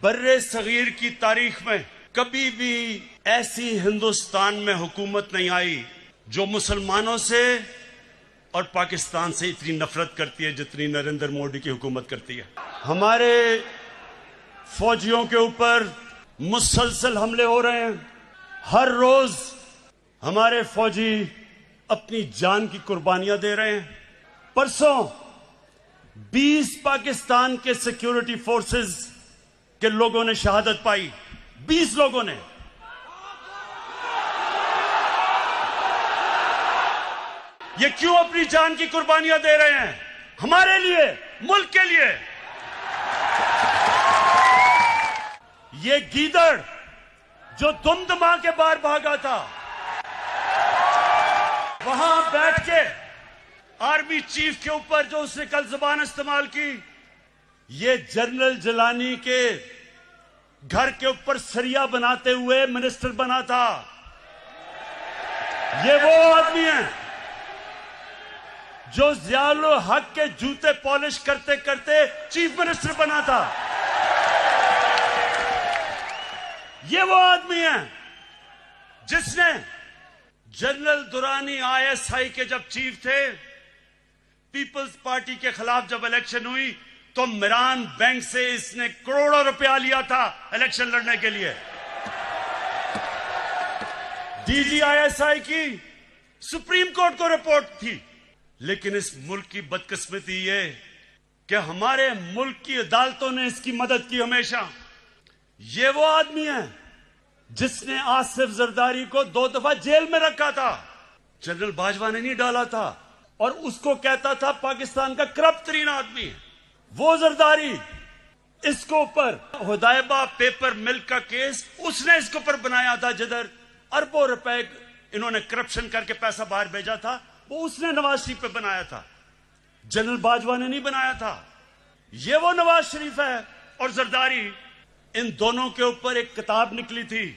बर्रे सगीर की तारीख में कभी भी ऐसी हिंदुस्तान में हुकूमत नहीं आई जो मुसलमानों से और पाकिस्तान से इतनी नफरत करती है जितनी नरेंद्र मोदी की हुकूमत करती है। हमारे फौजियों के ऊपर मुसलसल हमले हो रहे हैं। हर रोज हमारे फौजी अपनी जान की कुर्बानियां दे रहे हैं। परसों 20 पाकिस्तान के सिक्योरिटी फोर्सेस के लोगों ने शहादत पाई। 20 लोगों ने। ये क्यों अपनी जान की कुर्बानियां दे रहे हैं? हमारे लिए, मुल्क के लिए। ये गीदड़ जो दुमदमा के बाहर भागा था, वहां बैठ के आर्मी चीफ के ऊपर जो उसने कल जुबान इस्तेमाल की, ये जनरल जिलानी के घर के ऊपर सरिया बनाते हुए मिनिस्टर बना था। ये वो आदमी है जो ज़ियाउल हक के जूते पॉलिश करते करते चीफ मिनिस्टर बना था। ये वो आदमी है जिसने जनरल दुरानी आईएसआई के जब चीफ थे, पीपल्स पार्टी के खिलाफ जब इलेक्शन हुई तो मिरान बैंक से इसने करोड़ों रुपया लिया था इलेक्शन लड़ने के लिए। डीजी आईएसआई की सुप्रीम कोर्ट को रिपोर्ट थी। लेकिन इस मुल्क की बदकिस्मती ये कि हमारे मुल्क की अदालतों ने इसकी मदद की हमेशा। ये वो आदमी है जिसने आसिफ जरदारी को 2 दफा जेल में रखा था। जनरल बाजवा ने नहीं डाला था और उसको कहता था पाकिस्तान का करप्ट तरीन आदमी है वो जरदारी। इसको ऊपर हुदैबा पेपर मिल का केस उसने इसके ऊपर बनाया था, जिधर अरबों रुपए इन्होंने करप्शन करके पैसा बाहर भेजा था, वो उसने नवाज शरीफ पे बनाया था। जनरल बाजवा ने नहीं बनाया था। ये वो नवाज शरीफ है और जरदारी। इन दोनों के ऊपर एक किताब निकली थी,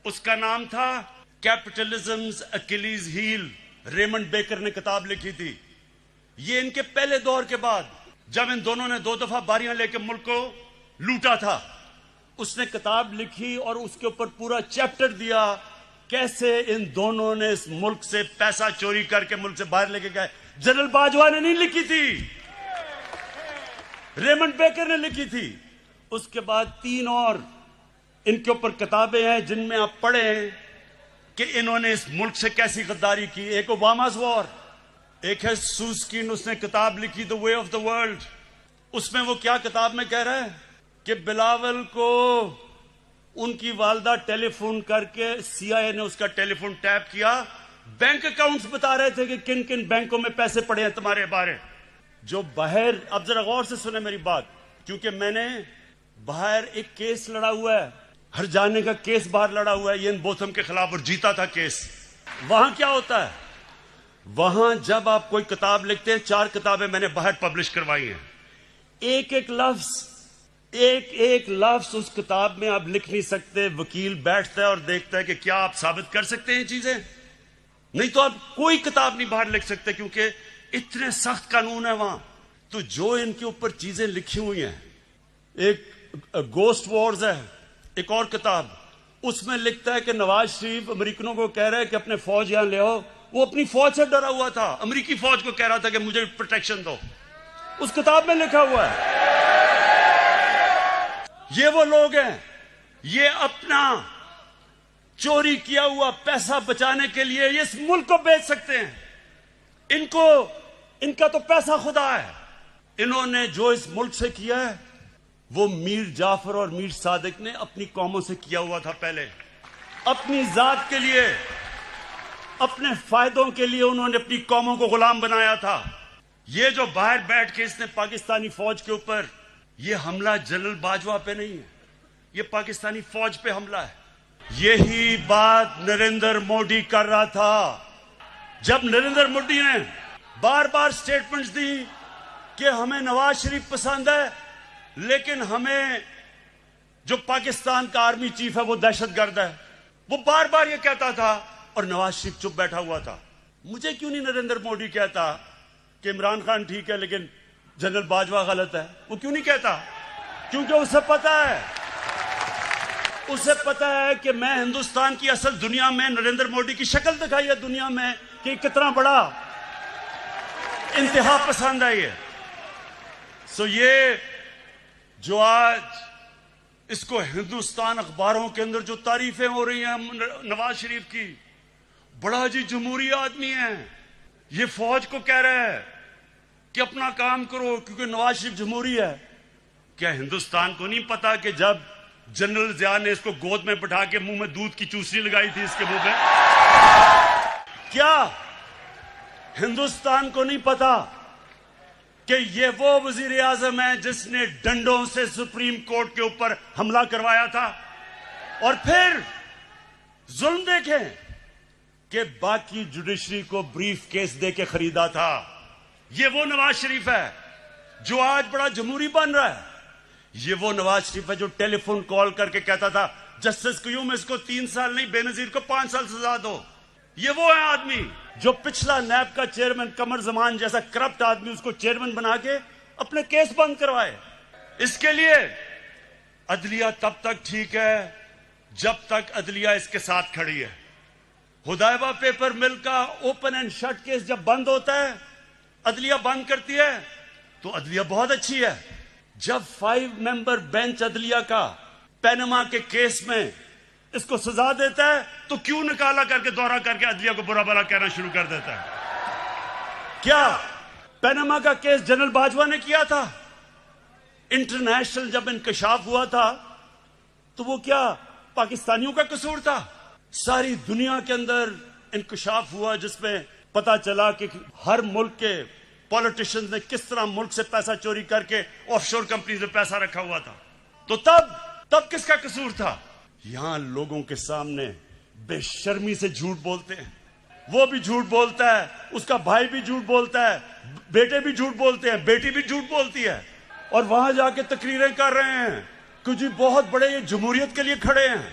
उसका नाम था कैपिटलिज्म्स अकिलीज हील। रेमंड बेकर ने किताब लिखी थी। ये इनके पहले दौर के बाद जब इन दोनों ने 2 दफा बारियां लेकर मुल्क को लूटा था, उसने किताब लिखी और उसके ऊपर पूरा चैप्टर दिया कैसे इन दोनों ने इस मुल्क से पैसा चोरी करके मुल्क से बाहर लेके गए। जनरल बाजवा ने नहीं लिखी थी, रेमंड बेकर ने लिखी थी। उसके बाद 3 और इनके ऊपर किताबें हैं जिनमें आप पढ़ें कि इन्होंने इस मुल्क से कैसी गद्दारी की। एक ओबामा's वॉर, एक है सूस्कीन, उसने किताब लिखी the way of the world. उसमें वो क्या किताब में कह रहा है कि बिलावल को उनकी वालदा टेलीफोन करके सीआईए ने उसका टेलीफोन टैप किया, बैंक अकाउंट्स बता रहे थे कि किन किन बैंकों में पैसे पड़े हैं तुम्हारे बारे। जो बाहर, अब जरा गौर से सुने मेरी बात, क्योंकि मैंने बाहर एक केस लड़ा हुआ है, हर जाने का केस बाहर लड़ा हुआ है ये इन बोथम के खिलाफ और जीता था केस। वहां क्या होता है, वहां जब आप कोई किताब लिखते हैं, 4 किताबें मैंने बाहर पब्लिश करवाई हैं, एक एक लफ्ज उस किताब में आप लिख नहीं सकते। वकील बैठता है और देखता है कि क्या आप साबित कर सकते हैं चीजें, नहीं तो आप कोई किताब नहीं बाहर लिख सकते क्योंकि इतने सख्त कानून है वहां। तो जो इनके ऊपर चीजें लिखी हुई हैं, एक गोस्ट वॉर्स है, एक और किताब, उसमें लिखता है कि नवाज शरीफ अमेरिकनों को कह रहा है कि अपने फौज यहां ले आओ। वो अपनी फौज से डरा हुआ था, अमेरिकी फौज को कह रहा था कि मुझे प्रोटेक्शन दो। उस किताब में लिखा हुआ है। ये वो लोग हैं, ये अपना चोरी किया हुआ पैसा बचाने के लिए ये इस मुल्क को बेच सकते हैं। इनका तो पैसा खुदा है। इन्होंने जो इस मुल्क से किया है वो मीर जाफर और मीर सादिक ने अपनी कौमों से किया हुआ था। पहले अपनी जात के लिए, अपने फायदों के लिए उन्होंने अपनी कौमों को गुलाम बनाया था। ये जो बाहर बैठ के इसने पाकिस्तानी फौज के ऊपर, ये हमला जनरल बाजवा पे नहीं है, ये पाकिस्तानी फौज पे हमला है। यही बात नरेंद्र मोदी कर रहा था जब नरेंद्र मोदी ने बार बार स्टेटमेंट्स दी कि हमें नवाज शरीफ पसंद है लेकिन हमें जो पाकिस्तान का आर्मी चीफ है वो दहशतगर्द है। वो बार बार ये कहता था और नवाज शरीफ चुप बैठा हुआ था। मुझे क्यों नहीं नरेंद्र मोदी कहता कि इमरान खान ठीक है लेकिन जनरल बाजवा गलत है? वो क्यों नहीं कहता? क्योंकि उसे पता है उसे पता है कि मैं हिंदुस्तान की असल दुनिया में नरेंद्र मोदी की शक्ल दिखाई है दुनिया में कि कितना बड़ा इंतहा पसंद है ये। सो ये जो आज इसको हिंदुस्तान अखबारों के अंदर जो तारीफें हो रही हैं नवाज शरीफ की, बड़ा जी जमहूरी आदमी है, ये फौज को कह रहा है कि अपना काम करो क्योंकि नवाज शरीफ जमहूरी है। क्या हिंदुस्तान को नहीं पता कि जब जनरल जिया ने इसको गोद में बैठा के मुंह में दूध की चूसनी लगाई थी इसके मुंह में, क्या हिंदुस्तान को नहीं पता कि ये वो वजीर आजम है जिसने डंडों से सुप्रीम कोर्ट के ऊपर हमला करवाया था और फिर जुल्म देखें कि बाकी जुडिशरी को ब्रीफ केस दे के खरीदा था। ये वो नवाज शरीफ है जो आज बड़ा जमहूरी बन रहा है। ये वो नवाज शरीफ है जो टेलीफोन कॉल करके कहता था जस्टिस क्यूम इसको 3 साल नहीं बेनजीर को 5 साल सजा दो। ये वो है आदमी जो पिछला नैब का चेयरमैन कमर जमान जैसा करप्ट आदमी उसको चेयरमैन बना के अपने केस बंद करवाए। इसके लिए अदलिया तब तक ठीक है जब तक अदलिया इसके साथ खड़ी है। हुदैबा पेपर मिल का ओपन एंड शट केस जब बंद होता है, अदलिया बंद करती है, तो अदलिया बहुत अच्छी है। जब 5 मेंबर बेंच अदलिया का पैनमा के केस में इसको सजा देता है तो क्यों निकाला करके दौरा करके अदलिया को बुरा भला कहना शुरू कर देता है। क्या पैनमा का केस जनरल बाजवा ने किया था? इंटरनेशनल जब इंकशाफ हुआ था तो वो क्या पाकिस्तानियों का कसूर था? सारी दुनिया के अंदर इंकशाफ हुआ जिसमें पता चला कि हर मुल्क के पॉलिटिशियंस ने किस तरह मुल्क से पैसा चोरी करके ऑफशोर कंपनी में पैसा रखा हुआ था। तो तब किसका कसूर था? यहां लोगों के सामने बेशर्मी से झूठ बोलते हैं। वो भी झूठ बोलता है, उसका भाई भी झूठ बोलता है, बेटे भी झूठ बोलते हैं, बेटी भी झूठ बोलती है, और वहां जाके तकरीरें कर रहे हैं कि जी बहुत बड़े ये जमहूरियत के लिए खड़े हैं।